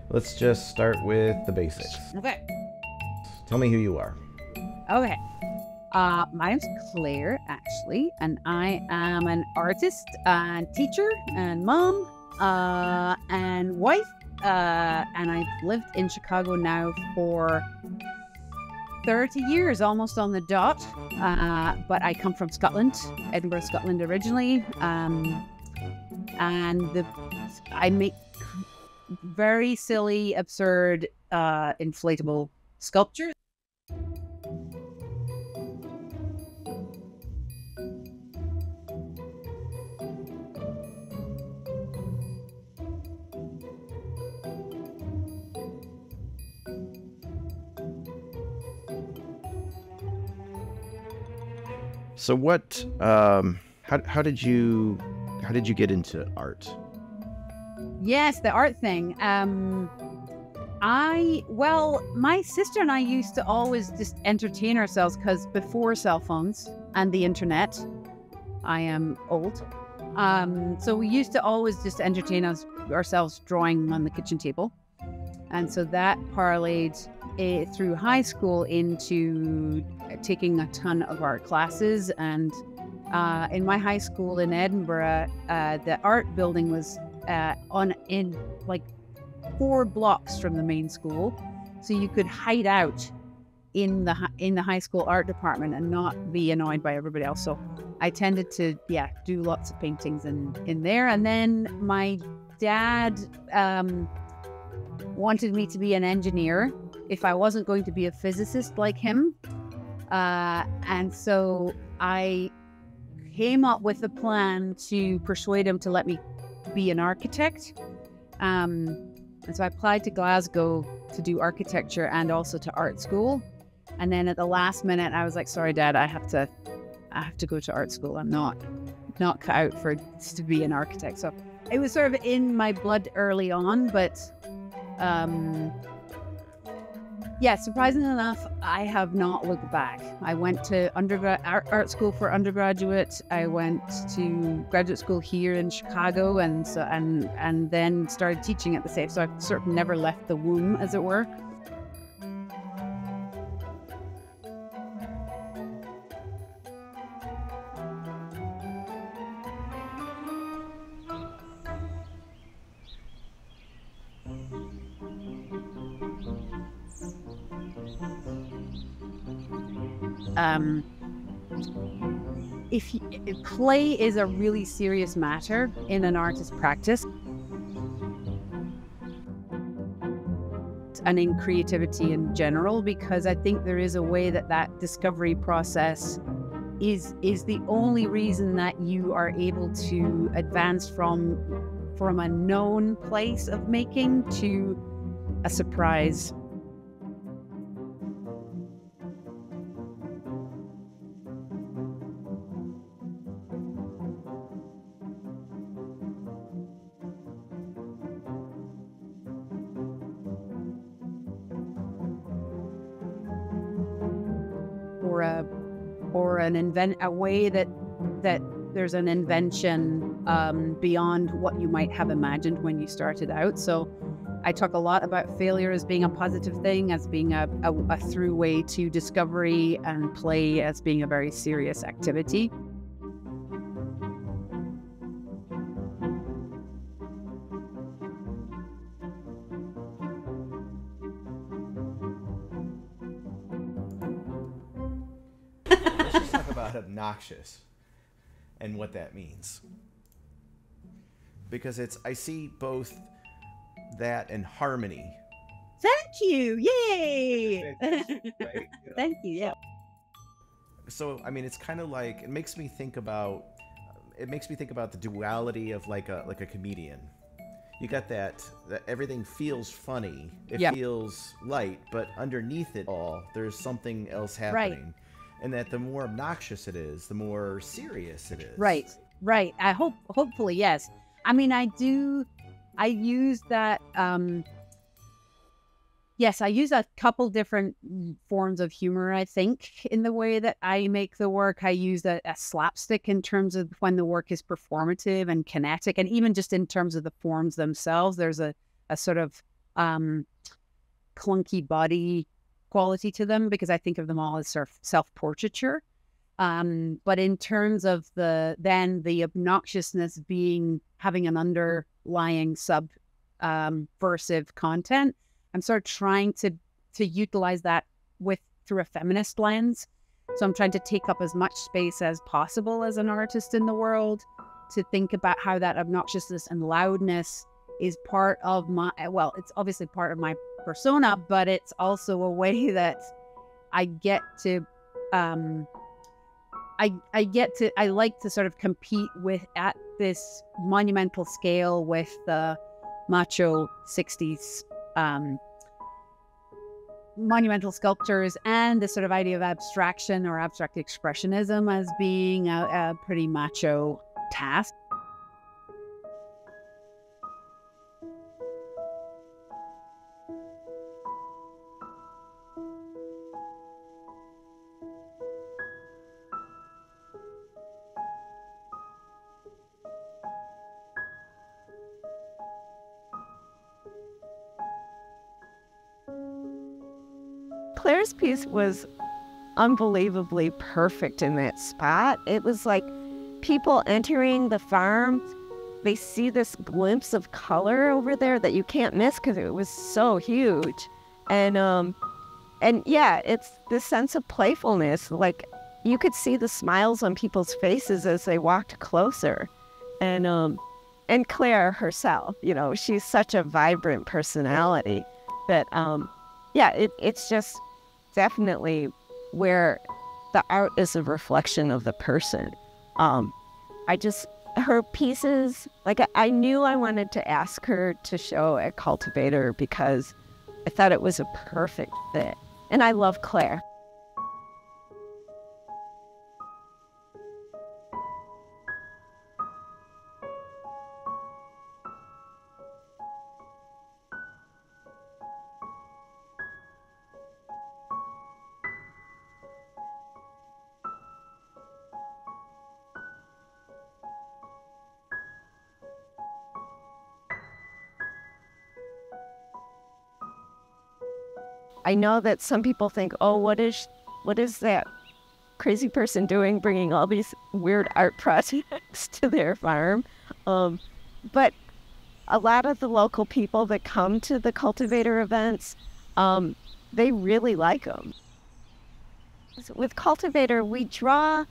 Let's just start with the basics. Okay. Tell me who you are. Okay. My name's Claire Ashley, and I am an artist and teacher and mom and wife. And I've lived in Chicago now for 30 years, almost on the dot. But I come from Scotland, Edinburgh, Scotland originally. I make very silly, absurd, inflatable sculptures. So what? How did you get into art? Yes, the art thing. My sister and I used to always just entertain ourselves because before cell phones and the internet, I am old. So we used to always just entertain ourselves drawing on the kitchen table. And so that parlayed through high school into taking a ton of art classes. And in my high school in Edinburgh, the art building was in like 4 blocks from the main school, so you could hide out in the high school art department and not be annoyed by everybody else. So I tended to do lots of paintings in there. And then my dad wanted me to be an engineer if I wasn't going to be a physicist like him, and so I came up with a plan to persuade him to let me be an architect. And so I applied to Glasgow to do architecture and also to art school. And then at the last minute, I was like, sorry, Dad, I have to go to art school. I'm not cut out to be an architect. So it was sort of in my blood early on, but surprisingly enough, I have not looked back. I went to art school for undergraduate. I went to graduate school here in Chicago, and then started teaching at the same. So I've sort of never left the womb, as it were. Play is a really serious matter in an artist's practice and in creativity in general, because I think there is a way that discovery process is the only reason that you are able to advance from a known place of making to a surprise. Or a way that there's an invention beyond what you might have imagined when you started out. So I talk a lot about failure as being a positive thing, as being a through way to discovery, and play as being a very serious activity. Obnoxious and what that means, because I see both that and harmony. Thank you. Yay. Right? Thank you. Yeah. So I mean, it's kind of like it makes me think about the duality of like a comedian. You got that everything feels funny, it feels light, but underneath it all there's something else happening. Right. And that the more obnoxious it is, the more serious it is. Right. I hopefully, yes. I mean, I use that, yes, I use a couple different forms of humor, I think, in the way that I make the work. I use a slapstick in terms of when the work is performative and kinetic, and even just in terms of the forms themselves. There's a sort of clunky body quality to them, because I think of them all as sort of self-portraiture. But in terms of the obnoxiousness having an underlying subversive content, I'm sort of trying to utilize that through a feminist lens. So I'm trying to take up as much space as possible as an artist in the world, to think about how that obnoxiousness and loudness is part of it's obviously part of my persona, but it's also a way that I get to, I like to sort of compete at this monumental scale with the macho 60s monumental sculptures, and the sort of idea of abstraction or abstract expressionism as being a pretty macho task. Claire's piece was unbelievably perfect in that spot. It was like people entering the farm, they see this glimpse of color over there that you can't miss because it was so huge. And yeah, it's this sense of playfulness. Like you could see the smiles on people's faces as they walked closer. And Claire herself, she's such a vibrant personality that, yeah, it's just definitely where the art is a reflection of the person. Her pieces, like I knew I wanted to ask her to show at Cultivator because I thought it was a perfect fit. And I love Claire. I know that some people think, oh, what is that crazy person doing, bringing all these weird art projects to their farm? But a lot of the local people that come to the Cultivator events, they really like them. With Cultivator, we draw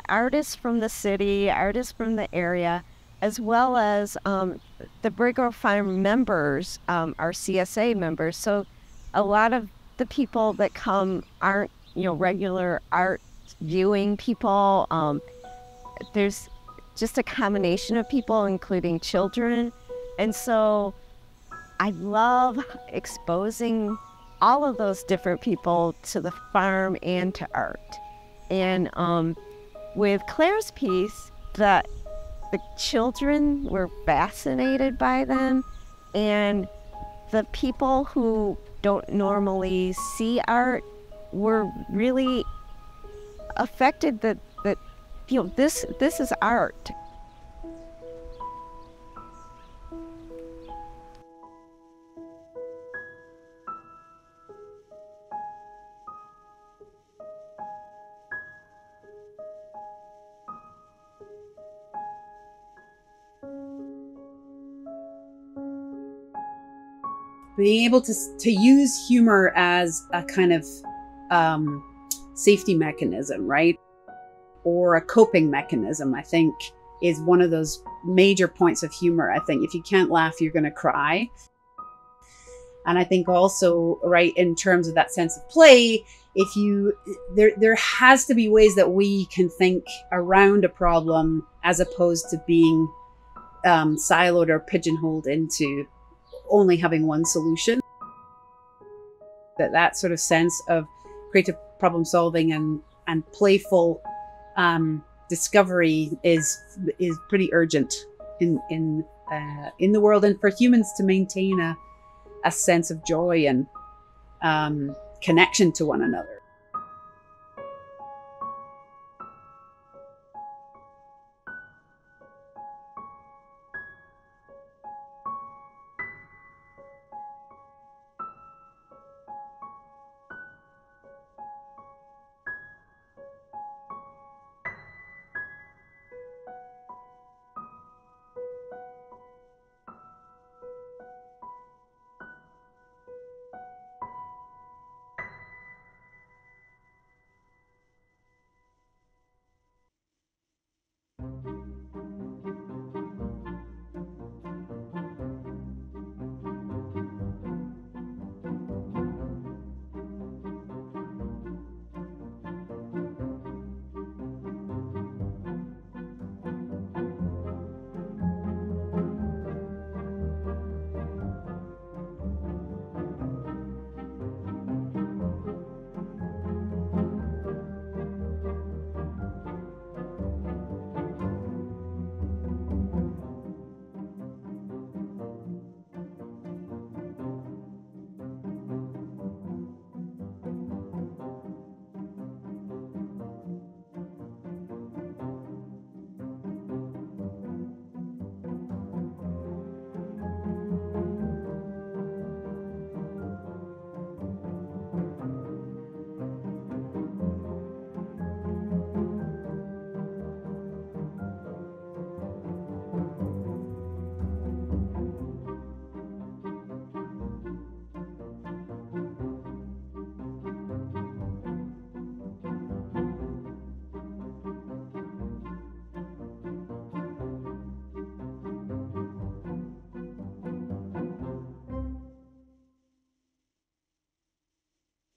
artists from the city, artists from the area, as well as the Bray Grove Farm members, our CSA members. So a lot of the people that come aren't, regular art viewing people. There's just a combination of people, including children. And so I love exposing all of those different people to the farm and to art. And with Claire's piece, the children were fascinated by them, and the people who don't normally see art were really affected that this is art. Being able to use humor as a kind of safety mechanism, right? Or a coping mechanism, I think, is one of those major points of humor. I think if you can't laugh, you're going to cry. And I think also, right, in terms of that sense of play, there has to be ways that we can think around a problem as opposed to being siloed or pigeonholed into only having one solution. That sort of sense of creative problem solving and playful discovery is pretty urgent in the world, and for humans to maintain a sense of joy and connection to one another.